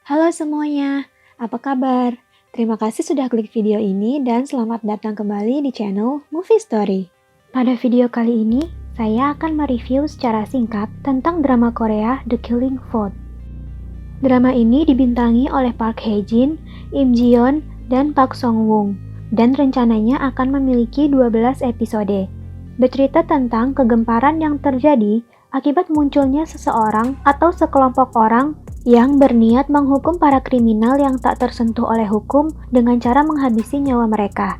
Halo semuanya, apa kabar? Terima kasih sudah klik video ini dan selamat datang kembali di channel Movie Story. Pada video kali ini, saya akan mereview secara singkat tentang drama Korea The Killing Floor. Drama ini dibintangi oleh Park Hae Jin, Im Ji Yeon, dan Park Song Woong, dan rencananya akan memiliki 12 episode. Bercerita tentang kegemparan yang terjadi akibat munculnya seseorang atau sekelompok orang yang berniat menghukum para kriminal yang tak tersentuh oleh hukum dengan cara menghabisi nyawa mereka.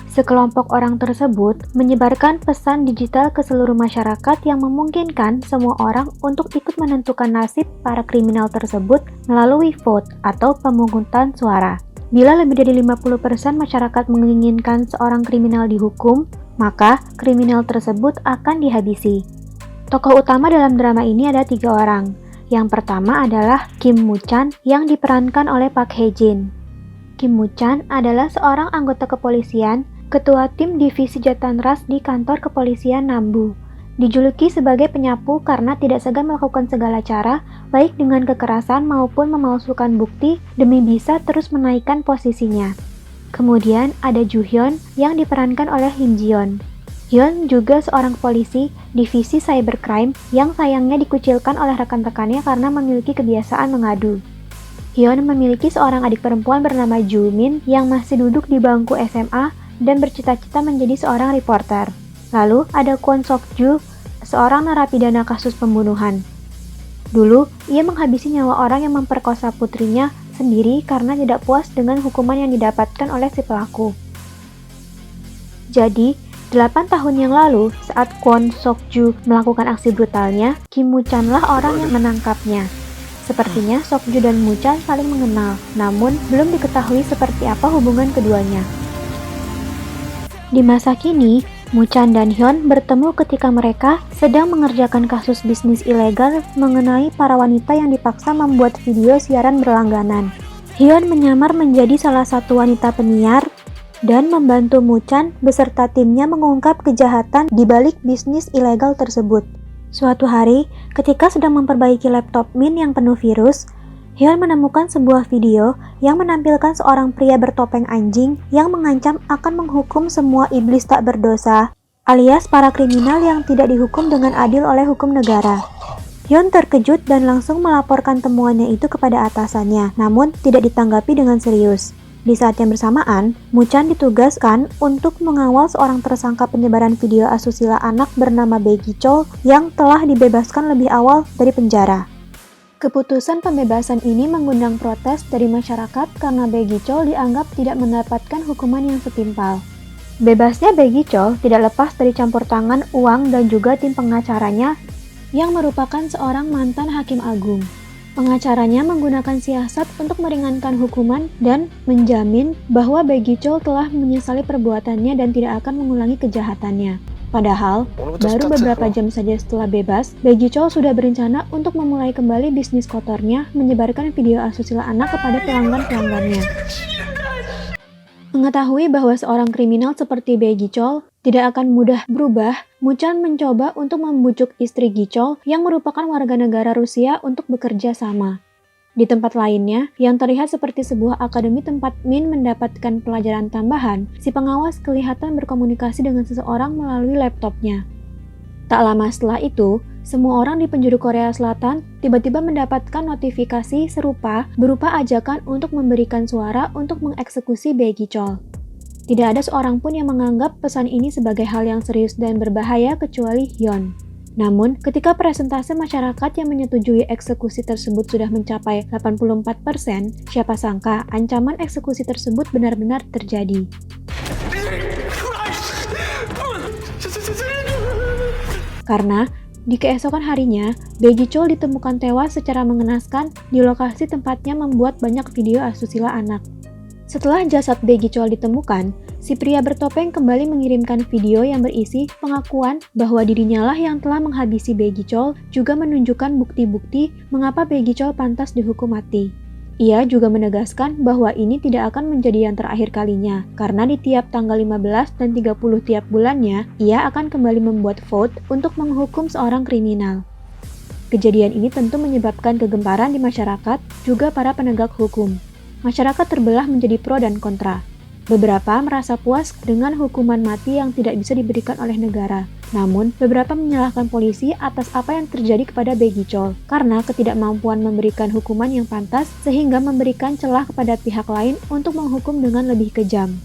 Sekelompok orang tersebut menyebarkan pesan digital ke seluruh masyarakat yang memungkinkan semua orang untuk ikut menentukan nasib para kriminal tersebut melalui vote atau pemungutan suara. Bila lebih dari 50% masyarakat menginginkan seorang kriminal dihukum, maka kriminal tersebut akan dihabisi. Tokoh utama dalam drama ini ada 3 orang. Yang pertama adalah Kim Moo Chan yang diperankan oleh Park Hae Jin. Kim Moo Chan adalah seorang anggota kepolisian, ketua tim divisi jatan ras di kantor kepolisian Nambu. Dijuluki sebagai penyapu karena tidak segan melakukan segala cara, baik dengan kekerasan maupun memalsukan bukti demi bisa terus menaikkan posisinya. Kemudian ada Joo Hyun yang diperankan oleh Im Ji Yeon. Hyun juga seorang polisi divisi cybercrime yang sayangnya dikucilkan oleh rekan-rekannya karena memiliki kebiasaan mengadu. Hyun memiliki seorang adik perempuan bernama Joo Min yang masih duduk di bangku SMA dan bercita-cita menjadi seorang reporter. Lalu ada Kwon Sok Ju, seorang narapidana kasus pembunuhan. Dulu, ia menghabisi nyawa orang yang memperkosa putrinya sendiri karena tidak puas dengan hukuman yang didapatkan oleh si pelaku. Jadi, 8 tahun yang lalu, saat Kwon Sok Ju melakukan aksi brutalnya, Kim Moo Chan lah orang yang menangkapnya. Sepertinya Sok Ju dan Moo Chan saling mengenal, namun belum diketahui seperti apa hubungan keduanya. Di masa kini, Moo Chan dan Hyun bertemu ketika mereka sedang mengerjakan kasus bisnis ilegal mengenai para wanita yang dipaksa membuat video siaran berlangganan. Hyun menyamar menjadi salah satu wanita penyiar dan membantu Moo Chan beserta timnya mengungkap kejahatan di balik bisnis ilegal tersebut. Suatu hari, ketika sedang memperbaiki laptop Min yang penuh virus, Hyun menemukan sebuah video yang menampilkan seorang pria bertopeng anjing yang mengancam akan menghukum semua iblis tak berdosa, alias para kriminal yang tidak dihukum dengan adil oleh hukum negara. Hyun terkejut dan langsung melaporkan temuannya itu kepada atasannya, namun tidak ditanggapi dengan serius. Di saat yang bersamaan, Moo Chan ditugaskan untuk mengawal seorang tersangka penyebaran video asusila anak bernama Bae Gi Chol yang telah dibebaskan lebih awal dari penjara. Keputusan pembebasan ini mengundang protes dari masyarakat karena Bae Gi Chol dianggap tidak mendapatkan hukuman yang setimpal. Bebasnya Bae Gi Chol tidak lepas dari campur tangan uang dan juga tim pengacaranya yang merupakan seorang mantan hakim agung. Pengacaranya menggunakan siasat untuk meringankan hukuman dan menjamin bahwa Bae Gi Chol telah menyesali perbuatannya dan tidak akan mengulangi kejahatannya. Padahal, baru beberapa jam saja setelah bebas, Bae Gi Chol sudah berencana untuk memulai kembali bisnis kotornya menyebarkan video asusila anak kepada pelanggan-pelanggannya. Mengetahui bahwa seorang kriminal seperti Bae Gi Chol tidak akan mudah berubah, Moo Chan mencoba untuk membujuk istri Gi Chol yang merupakan warga negara Rusia untuk bekerja sama. Di tempat lainnya, yang terlihat seperti sebuah akademi tempat Min mendapatkan pelajaran tambahan, si pengawas kelihatan berkomunikasi dengan seseorang melalui laptopnya. Tak lama setelah itu, semua orang di penjuru Korea Selatan tiba-tiba mendapatkan notifikasi serupa berupa ajakan untuk memberikan suara untuk mengeksekusi Bae Gi Chol. Tidak ada seorang pun yang menganggap pesan ini sebagai hal yang serius dan berbahaya kecuali Hyun. Namun, ketika persentase masyarakat yang menyetujui eksekusi tersebut sudah mencapai 84%, siapa sangka ancaman eksekusi tersebut benar-benar terjadi. Karena di keesokan harinya, Bae Gi Chol ditemukan tewas secara mengenaskan di lokasi tempatnya membuat banyak video asusila anak. Setelah jasad Bae Gi Chol ditemukan, si pria bertopeng kembali mengirimkan video yang berisi pengakuan bahwa dirinya lah yang telah menghabisi Bae Gi Chol, juga menunjukkan bukti-bukti mengapa Bae Gi Chol pantas dihukum mati. Ia juga menegaskan bahwa ini tidak akan menjadi yang terakhir kalinya, karena di tiap tanggal 15 dan 30 tiap bulannya, ia akan kembali membuat vote untuk menghukum seorang kriminal. Kejadian ini tentu menyebabkan kegemparan di masyarakat, juga para penegak hukum. Masyarakat terbelah menjadi pro dan kontra. Beberapa merasa puas dengan hukuman mati yang tidak bisa diberikan oleh negara. Namun, beberapa menyalahkan polisi atas apa yang terjadi kepada Bae Chol karena ketidakmampuan memberikan hukuman yang pantas sehingga memberikan celah kepada pihak lain untuk menghukum dengan lebih kejam.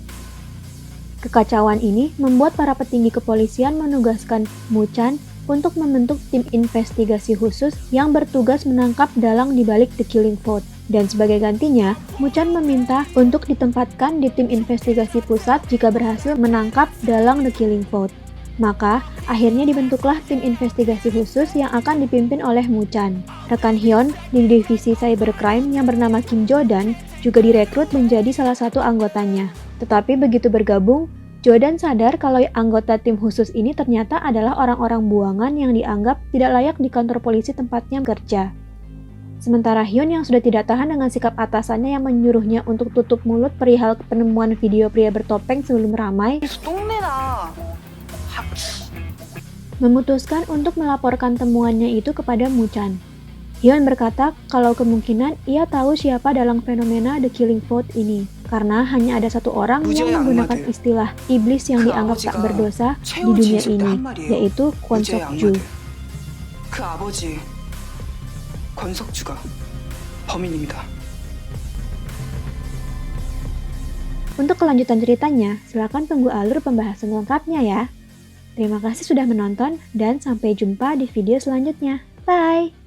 Kekacauan ini membuat para petinggi kepolisian menugaskan Mu Chan untuk membentuk tim investigasi khusus yang bertugas menangkap dalang di balik The Killing Vote. Dan sebagai gantinya, Mu Chan meminta untuk ditempatkan di tim investigasi pusat jika berhasil menangkap dalang The Killing Vote. Maka, akhirnya dibentuklah tim investigasi khusus yang akan dipimpin oleh Mu Chan. Rekan Hyun di divisi cybercrime yang bernama Kim Jo-dan juga direkrut menjadi salah satu anggotanya. Tetapi begitu bergabung, Jo-dan sadar kalau anggota tim khusus ini ternyata adalah orang-orang buangan yang dianggap tidak layak di kantor polisi tempatnya bekerja. Sementara Hyun yang sudah tidak tahan dengan sikap atasannya yang menyuruhnya untuk tutup mulut perihal penemuan video pria bertopeng sebelum ramai, memutuskan untuk melaporkan temuannya itu kepada Mu Chan. Hyun berkata kalau kemungkinan ia tahu siapa dalam fenomena The Killing Vote ini, karena hanya ada satu orang yang menggunakan istilah iblis yang dianggap tak berdosa di dunia ini, yaitu Kwon Sok-ju. 권석주가 범인입니다. Untuk kelanjutan ceritanya, silakan tunggu alur pembahasan lengkapnya ya. Terima kasih sudah menonton dan sampai jumpa di video selanjutnya. Bye!